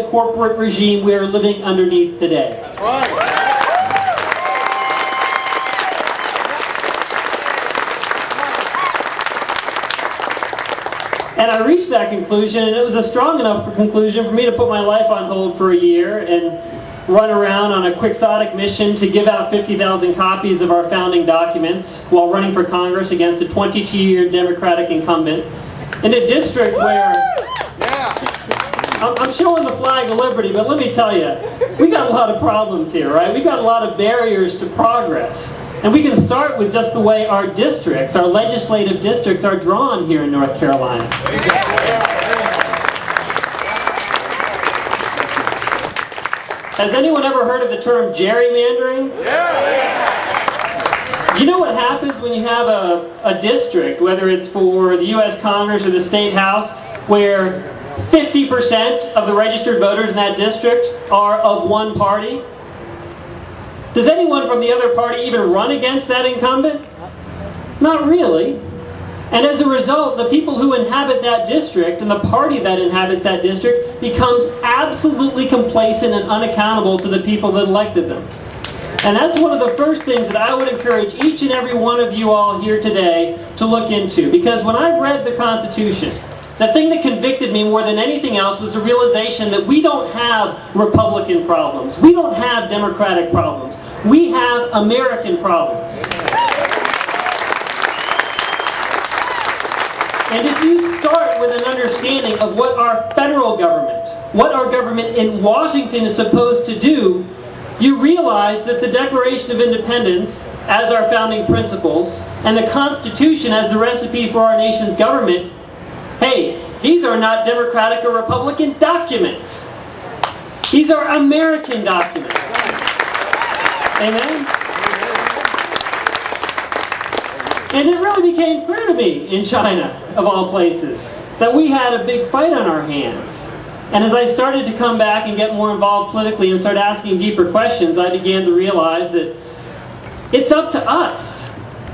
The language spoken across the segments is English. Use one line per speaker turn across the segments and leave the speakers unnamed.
corporate regime we are living underneath today.
That's right.
And I reached that conclusion, and it was a strong enough conclusion for me to put my life on hold for a year and run around on a quixotic mission to give out 50,000 copies of our founding documents while running for Congress against a 22-year Democratic incumbent in a district where I'm showing the flag of liberty, but let me tell you, we got a lot of problems here, right? We got a lot of barriers to progress. And we can start with just the way our districts, our legislative districts, are drawn here in North Carolina. Has anyone ever heard of the term gerrymandering? You know what happens when you have a district, whether it's for the U.S. Congress or the State House, where 50% of the registered voters in that district are of one party? Does anyone from the other party even run against that incumbent? Not really. And as a result, the people who inhabit that district and the party that inhabits that district becomes absolutely complacent and unaccountable to the people that elected them. And that's one of the first things that I would encourage each and every one of you all here today to look into. Because when I read the Constitution, the thing that convicted me more than anything else was the realization that we don't have Republican problems. We don't have Democratic problems. We have American problems. And if you start with an understanding of what our federal government, what our government in Washington is supposed to do, you realize that the Declaration of Independence as our founding principles and the Constitution as the recipe for our nation's government, hey, these are not Democratic or Republican documents. These are American documents. Amen? And it really became clear to me in China, of all places, that we had a big fight on our hands. And as I started to come back and get more involved politically and start asking deeper questions, I began to realize that it's up to us.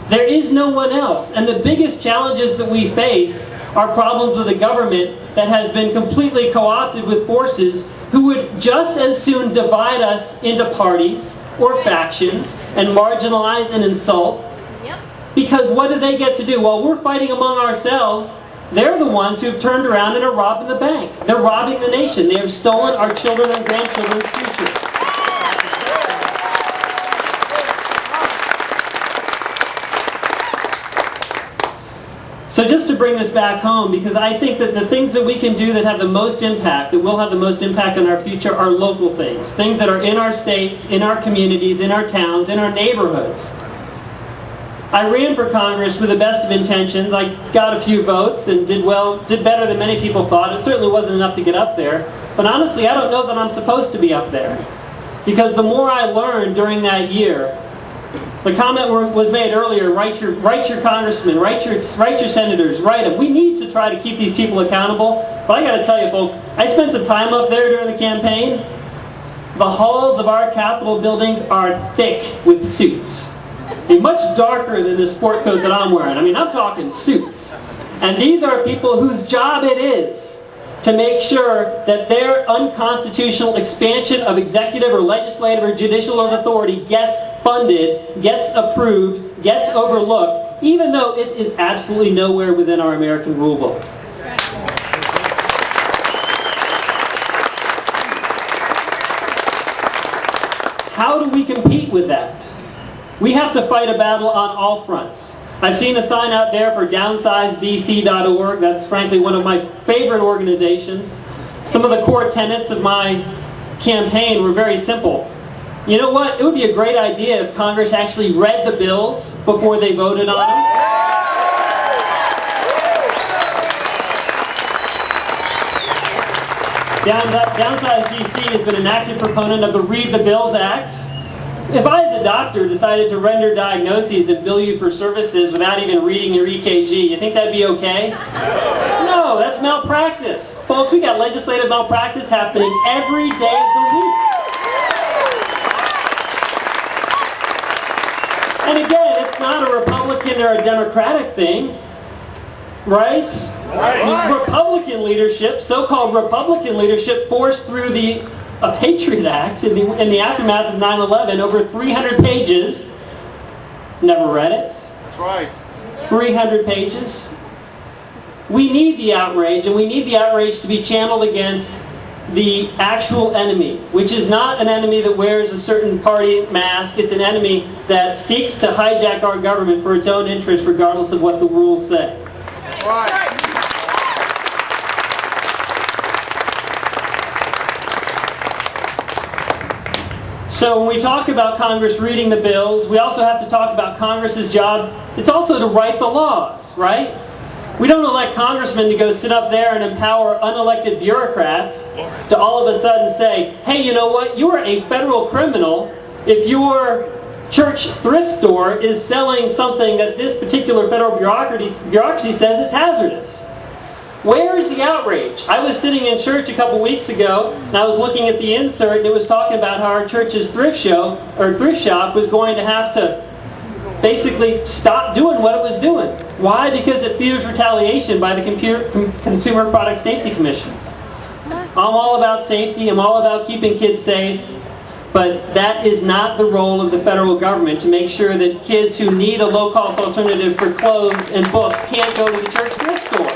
There is no one else. And the biggest challenges that we face are problems with a government that has been completely co-opted with forces who would just as soon divide us into parties or factions and marginalize and insult. Yep. Because what do they get to do? While we're fighting among ourselves, they're the ones who've turned around and are robbing the bank. They're robbing the nation. They have stolen our children and grandchildren's future. So just to bring this back home, because I think that the things that we can do that have the most impact, that will have the most impact on our future, are local things. Things that are in our states, in our communities, in our towns, in our neighborhoods. I ran for Congress with the best of intentions. I got a few votes and did better than many people thought. It certainly wasn't enough to get up there. But honestly, I don't know that I'm supposed to be up there. Because the more I learned during that year, the comment was made earlier, write your congressmen, write your senators, write them. We need to try to keep these people accountable. But I got to tell you folks, I spent some time up there during the campaign. The halls of our Capitol buildings are thick with suits. And much darker than the sport coat that I'm wearing. I mean, I'm talking suits. And these are people whose job it is to make sure that their unconstitutional expansion of executive or legislative or judicial authority gets funded, gets approved, gets overlooked, even though it is absolutely nowhere within our American rule book. How do we compete with that? We have to fight a battle on all fronts. I've seen a sign out there for downsizedc.org. That's frankly one of my favorite organizations. Some of the core tenets of my campaign were very simple. You know what? It would be a great idea if Congress actually read the bills before they voted on them. Downsize DC has been an active proponent of the Read the Bills Act. If I, as a doctor, decided to render diagnoses and bill you for services without even reading your EKG, you think that'd be okay? No, that's malpractice. Folks, we got legislative malpractice happening every day of the week. And again, it's not a Republican or a Democratic thing. right? Republican leadership, so-called Republican leadership, forced through the Patriot Act in the aftermath of 9/11, over 300 pages. Never read it.
That's right.
300 pages. We need the outrage, and we need the outrage to be channeled against the actual enemy, which is not an enemy that wears a certain party mask. It's an enemy that seeks to hijack our government for its own interest, regardless of what the rules say.
That's right.
So when we talk about Congress reading the bills, we also have to talk about Congress's job. It's also to write the laws, right? We don't elect congressmen to go sit up there and empower unelected bureaucrats to all of a sudden say, hey, you know what? You are a federal criminal if your church thrift store is selling something that this particular federal bureaucracy says is hazardous. Where is the outrage? I was sitting in church a couple weeks ago, and I was looking at the insert, and it was talking about how our church's thrift shop was going to have to basically stop doing what it was doing. Why? Because it fears retaliation by the Consumer Product Safety Commission. I'm all about safety. I'm all about keeping kids safe. But that is not the role of the federal government, to make sure that kids who need a low-cost alternative for clothes and books can't go to the church thrift store.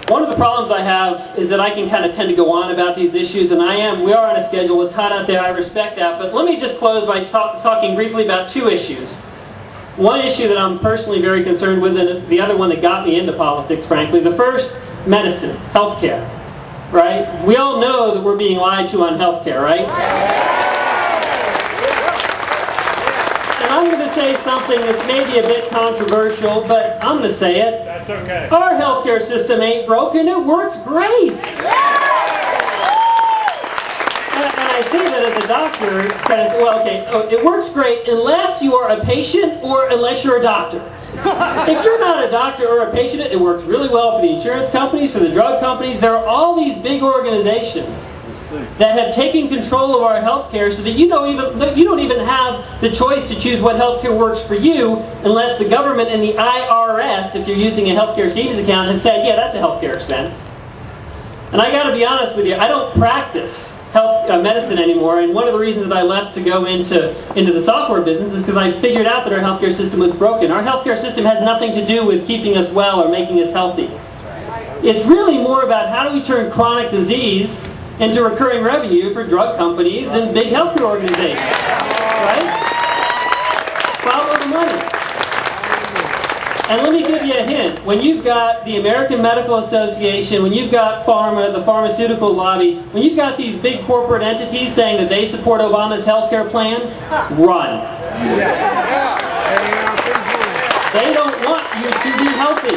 One of the problems I have is that I can kind of tend to go on about these issues, and we are on a schedule. It's hot out there, I respect that. But let me just close by talking briefly about two issues. One issue that I'm personally very concerned with, and the other one that got me into politics, frankly. The first, medicine, healthcare, right? We all know that we're being lied to on healthcare, right? And I'm going to say something that's maybe a bit controversial, but I'm going to say it.
That's okay.
Our healthcare system ain't broken. It works great. And I say that as a doctor, because, well, okay, it works great unless you are a patient or unless you're a doctor. If you're not a doctor or a patient, it works really well for the insurance companies, for the drug companies. There are all these big organizations that have taken control of our healthcare, so that you don't even have the choice to choose what healthcare works for you, unless the government and the IRS, if you're using a healthcare savings account, have said, yeah, that's a healthcare expense. And I got to be honest with you, I don't practice medicine anymore, and one of the reasons that I left to go into the software business is because I figured out that our healthcare system was broken. Our healthcare system has nothing to do with keeping us well or making us healthy. It's really more about how do we turn chronic disease into recurring revenue for drug companies and big healthcare organizations, right? Follow the money. And let me give you a hint. When you've got the American Medical Association, when you've got pharma, the pharmaceutical lobby, when you've got these big corporate entities saying that they support Obama's healthcare plan, run. They don't want you to be healthy.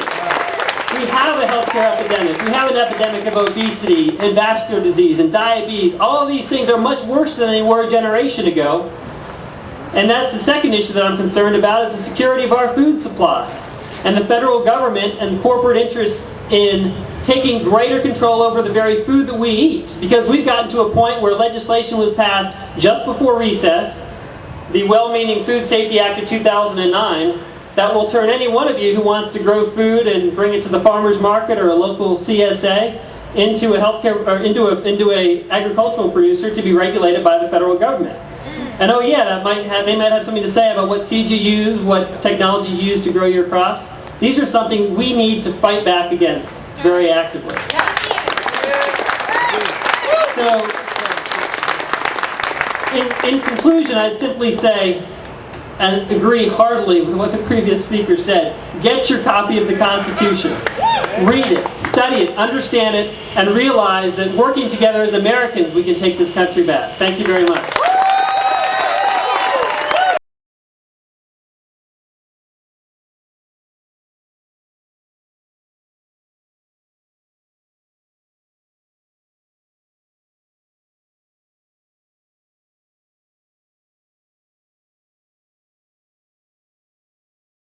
We have a healthcare epidemic. We have an epidemic of obesity and vascular disease and diabetes. All of these things are much worse than they were a generation ago. And that's the second issue that I'm concerned about, is the security of our food supply. And the federal government and corporate interests in taking greater control over the very food that we eat. Because we've gotten to a point where legislation was passed just before recess, the well-meaning Food Safety Act of 2009, that will turn any one of you who wants to grow food and bring it to the farmer's market or a local CSA into a healthcare or into a agricultural producer to be regulated by the federal government. And oh yeah, they might have something to say about what seed you use, what technology you use to grow your crops. These are something we need to fight back against very actively. So, in conclusion, I'd simply say, and agree heartily with what the previous speaker said, get your copy of the Constitution. Read it, study it, understand it, and realize that working together as Americans, we can take this country back. Thank you very much.